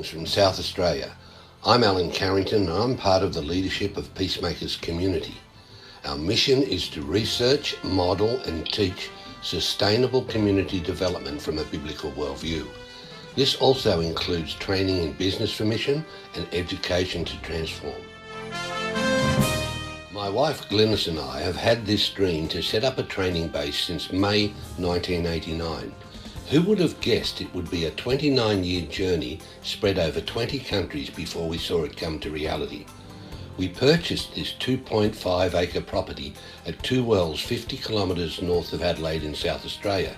Greetings from South Australia. I'm Alan Carrington and I'm part of the leadership of Peacemakers community. Our mission is to research, model and teach sustainable community development from a biblical worldview. This also includes training in business for mission and education to transform. My wife Glynis and I have had this dream to set up a training base since May 1989. Who would have guessed it would be a 29-year journey spread over 20 countries before we saw it come to reality? We purchased this 2.5 acre property at Two Wells, 50 kilometres north of Adelaide in South Australia.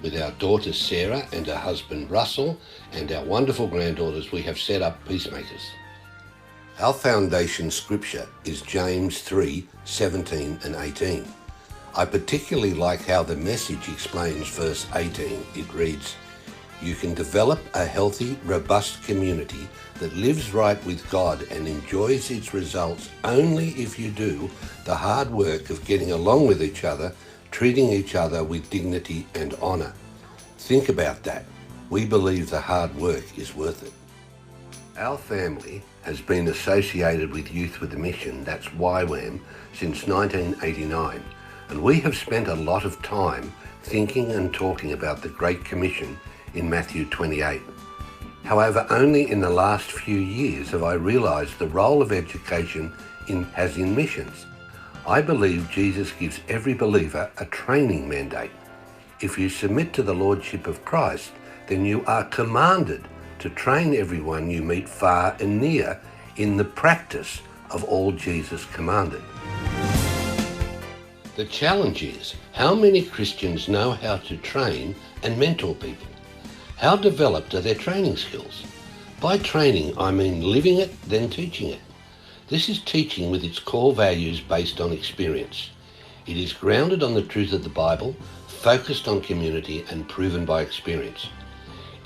With our daughter Sarah and her husband Russell and our wonderful granddaughters, we have set up Peacemakers. Our foundation scripture is James 3:17 and 18. I particularly like how the Message explains verse 18. It reads, "You can develop a healthy, robust community that lives right with God and enjoys its results only if you do the hard work of getting along with each other, treating each other with dignity and honour." Think about that. We believe the hard work is worth it. Our family has been associated with Youth with a Mission, that's YWAM, since 1989. And we have spent a lot of time thinking and talking about the Great Commission in Matthew 28. However, only in the last few years have I realised the role of education has in missions. I believe Jesus gives every believer a training mandate. If you submit to the Lordship of Christ, then you are commanded to train everyone you meet far and near in the practice of all Jesus commanded. The challenge is, how many Christians know how to train and mentor people? How developed are their training skills? By training, I mean living it, then teaching it. This is teaching with its core values based on experience. It is grounded on the truth of the Bible, focused on community and proven by experience.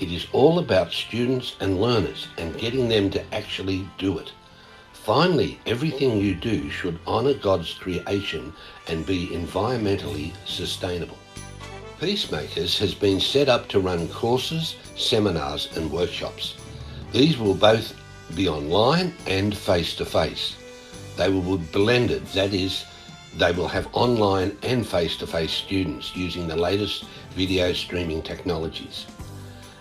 It is all about students and learners and getting them to actually do it. Finally, everything you do should honour God's creation and be environmentally sustainable. Peacemakers has been set up to run courses, seminars and workshops. These will both be online and face-to-face. They will be blended, that is, they will have online and face-to-face students using the latest video streaming technologies.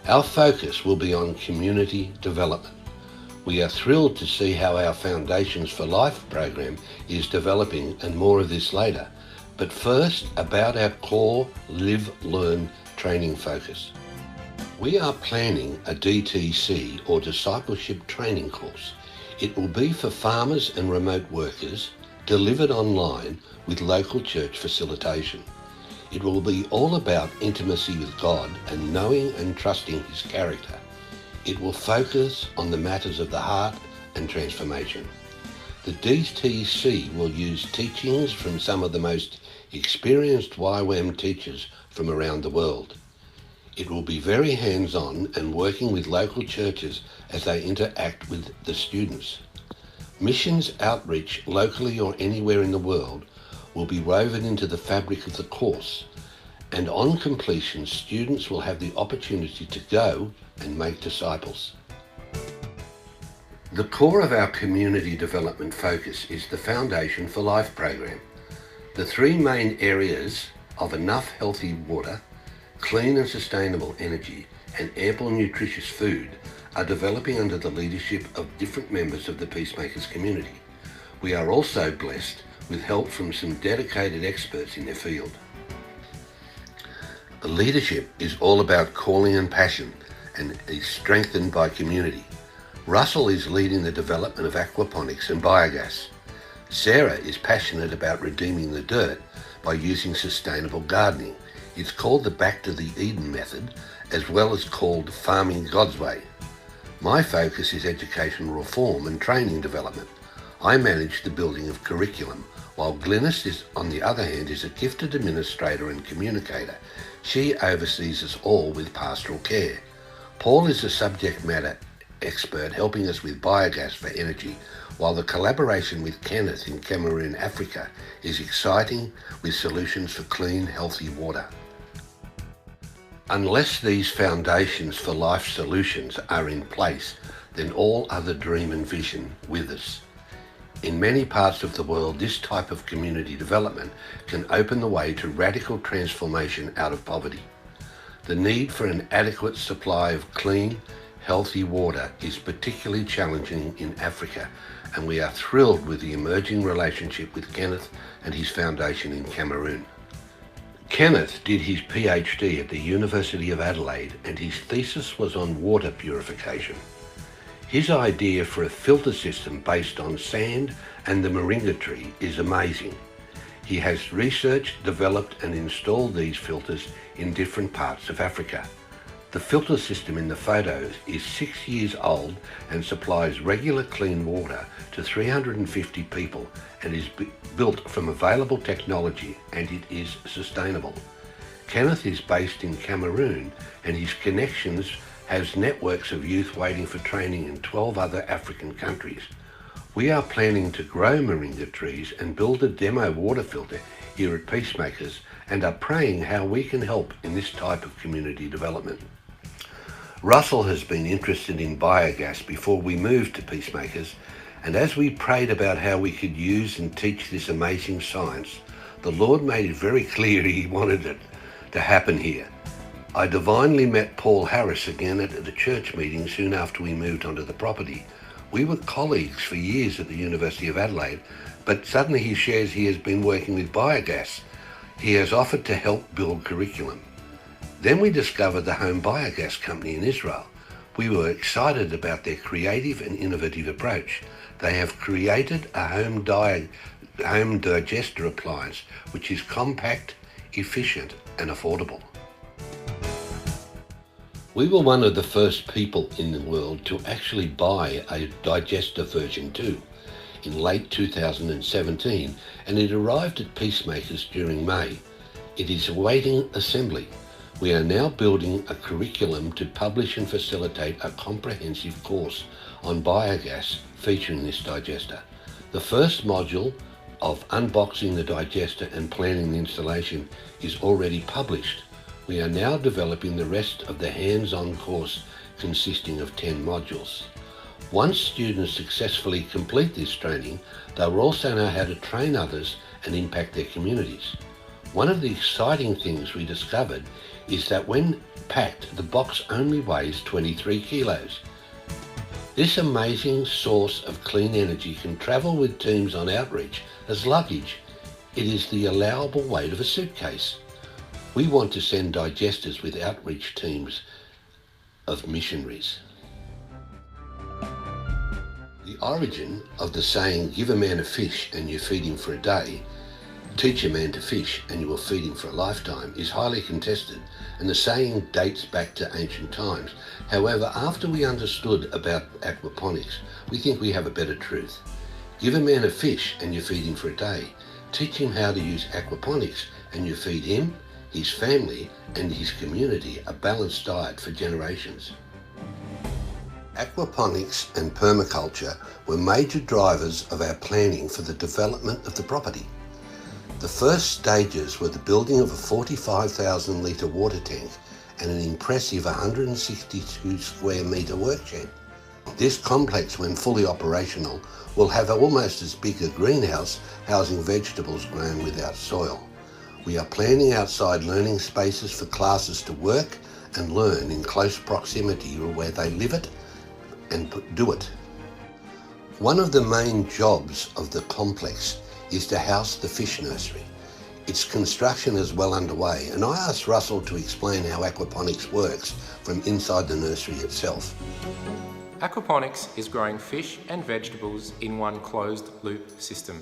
Our focus will be on community development. We are thrilled to see how our Foundations for Life program is developing, and more of this later. But first, about our core Live Learn training focus. We are planning a DTC or Discipleship Training course. It will be for farmers and remote workers, delivered online with local church facilitation. It will be all about intimacy with God and knowing and trusting His character. It will focus on the matters of the heart and transformation. The DTC will use teachings from some of the most experienced YWAM teachers from around the world. It will be very hands-on and working with local churches as they interact with the students. Missions outreach locally or anywhere in the world will be woven into the fabric of the course, and on completion, students will have the opportunity to go and make disciples. The core of our community development focus is the Foundation for Life program. The three main areas of enough healthy water, clean and sustainable energy, and ample nutritious food are developing under the leadership of different members of the Peacemakers community. We are also blessed with help from some dedicated experts in their field. The leadership is all about calling and passion and is strengthened by community. Russell is leading the development of aquaponics and biogas. Sarah is passionate about redeeming the dirt by using sustainable gardening. It's called the Back to the Eden method, as well as called Farming God's Way. My focus is educational reform and training development. I manage the building of curriculum, while Glynis on the other hand, is a gifted administrator and communicator. She oversees us all with pastoral care. Paul is a subject matter expert helping us with biogas for energy, while the collaboration with Kenneth in Cameroon, Africa is exciting with solutions for clean, healthy water. Unless these foundations for life solutions are in place, then all other dream and vision withers. In many parts of the world, this type of community development can open the way to radical transformation out of poverty. The need for an adequate supply of clean, healthy water is particularly challenging in Africa, and we are thrilled with the emerging relationship with Kenneth and his foundation in Cameroon. Kenneth did his PhD at the University of Adelaide, and his thesis was on water purification. His idea for a filter system based on sand and the moringa tree is amazing. He has researched, developed and installed these filters in different parts of Africa. The filter system in the photos is 6 years old and supplies regular clean water to 350 people and is built from available technology, and it is sustainable. Kenneth is based in Cameroon, and his connections has networks of youth waiting for training in 12 other African countries. We are planning to grow moringa trees and build a demo water filter here at Peacemakers, and are praying how we can help in this type of community development. Russell has been interested in biogas before we moved to Peacemakers, and as we prayed about how we could use and teach this amazing science, the Lord made it very clear He wanted it to happen here. I divinely met Paul Harris again at the church meeting soon after we moved onto the property. We were colleagues for years at the University of Adelaide, but suddenly he shares he has been working with biogas. He has offered to help build curriculum. Then we discovered the Home Biogas Company in Israel. We were excited about their creative and innovative approach. They have created a home digester appliance which is compact, efficient and affordable. We were one of the first people in the world to actually buy a digester version 2 in late 2017, and it arrived at Peacemakers during May. It is awaiting assembly. We are now building a curriculum to publish and facilitate a comprehensive course on biogas featuring this digester. The first module of unboxing the digester and planning the installation is already published. We are now developing the rest of the hands-on course consisting of 10 modules. Once students successfully complete this training, they will also know how to train others and impact their communities. One of the exciting things we discovered is that when packed, the box only weighs 23 kilos. This amazing source of clean energy can travel with teams on outreach as luggage. It is the allowable weight of a suitcase. We want to send digesters with outreach teams of missionaries. The origin of the saying, "Give a man a fish and you feed him for a day, teach a man to fish and you will feed him for a lifetime," is highly contested, and the saying dates back to ancient times. However, after we understood about aquaponics, we think we have a better truth. Give a man a fish and you feed him for a day. Teach him how to use aquaponics and you feed him, his family and his community a balanced diet for generations. Aquaponics and permaculture were major drivers of our planning for the development of the property. The first stages were the building of a 45,000 litre water tank and an impressive 162 square metre workshed. This complex, when fully operational, will have almost as big a greenhouse housing vegetables grown without soil. We are planning outside learning spaces for classes to work and learn in close proximity where they live it and do it. One of the main jobs of the complex is to house the fish nursery. Its construction is well underway, and I asked Russell to explain how aquaponics works from inside the nursery itself. Aquaponics is growing fish and vegetables in one closed loop system.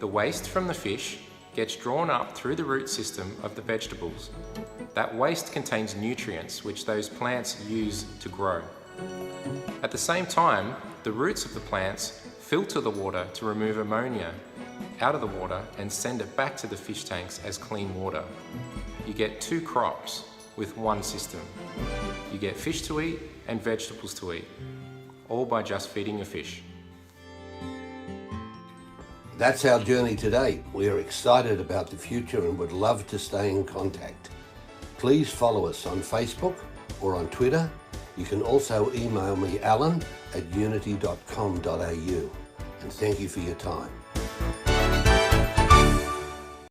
The waste from the fish gets drawn up through the root system of the vegetables. That waste contains nutrients which those plants use to grow. At the same time, the roots of the plants filter the water to remove ammonia out of the water and send it back to the fish tanks as clean water. You get 2 crops with one system. You get fish to eat and vegetables to eat, all by just feeding your fish. That's our journey today. We are excited about the future and would love to stay in contact. Please follow us on Facebook or on Twitter. You can also email me alan@unity.com.au. And thank you for your time.